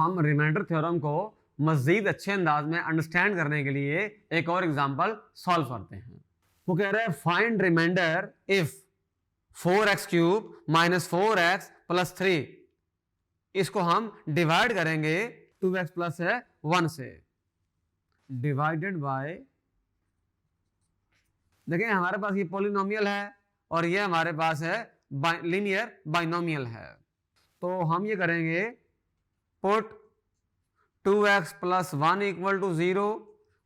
हम remainder theorem को मजीद अच्छे अंदाज में अंडरस्टैंड करने के लिए एक और एग्जांपल सॉल्व करते हैं। वो कह रहे हैं find remainder if 4x cube minus 4x plus 3, इसको हम डिवाइड करेंगे 2x प्लस 1 से, डिवाइडेड बाय, देखें हमारे पास ये पॉलिनोमियल है और ये हमारे पास है लीनियर बाइनोमियल है। तो हम ये करेंगे put 2x plus 1 equal to 0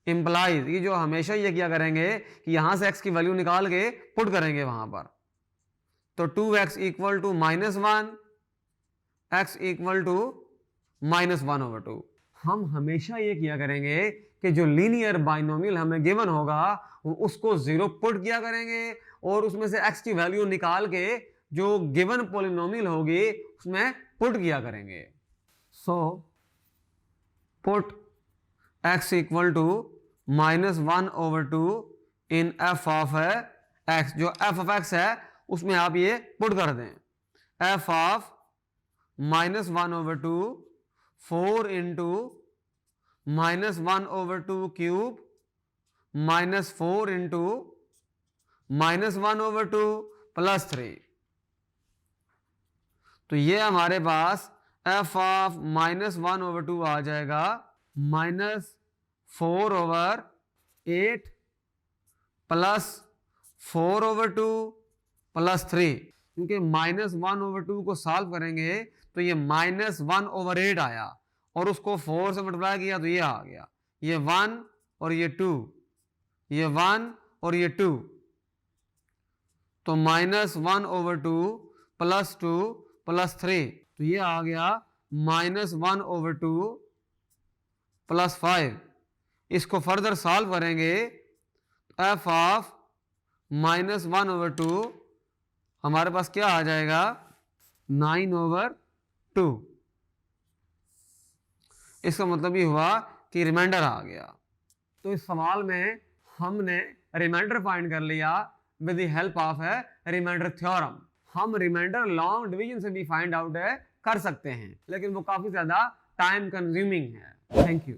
implies, ये जो हमेशा ये क्या करेंगे कि यहां से x की वैल्यू निकाल के पुट करेंगे वहां पर। तो 2x equal to minus 1, x equal to minus 1/2। हम हमेशा ये किया करेंगे कि जो लीनियर बाइनोमियल हमें गिवन होगा उसको 0 पुट किया करेंगे और उसमें से x की वैल्यू निकाल के जो गिवन पॉलिनोमियल होगी उसमें पुट किया करेंगे। So put x equal to minus 1/2 in f of x, जो f ऑफ x है उसमें आप ये पुट कर दें, f of minus 1/2 4 into minus 1/2 cube minus 4 into minus 1/2 plus 3। तो ये हमारे पास f ऑफ माइनस 1/2 आ जाएगा माइनस 4/8 प्लस 4/2 प्लस 3, क्योंकि माइनस 1/2 को सॉल्व करेंगे तो ये माइनस 1/8 आया और उसको 4 से मल्टीप्लाई किया तो ये आ गया, ये 1 और ये 2, ये 1 और ये 2, तो माइनस 1/2 प्लस 2 प्लस 3, तो ये आ गया माइनस 1/2 प्लस 5। इसको फर्दर सॉल्व करेंगे f ऑफ माइनस 1/2 हमारे पास क्या आ जाएगा 9/2। इसका मतलब ये हुआ कि रिमाइंडर आ गया। तो इस सवाल में हमने रिमाइंडर फाइंड कर लिया with the help of remainder theorem. हम रिमाइंडर लॉन्ग डिवीजन से भी फाइंड आउट कर सकते हैं, लेकिन वो काफी ज्यादा टाइम कंज्यूमिंग है। Thank you.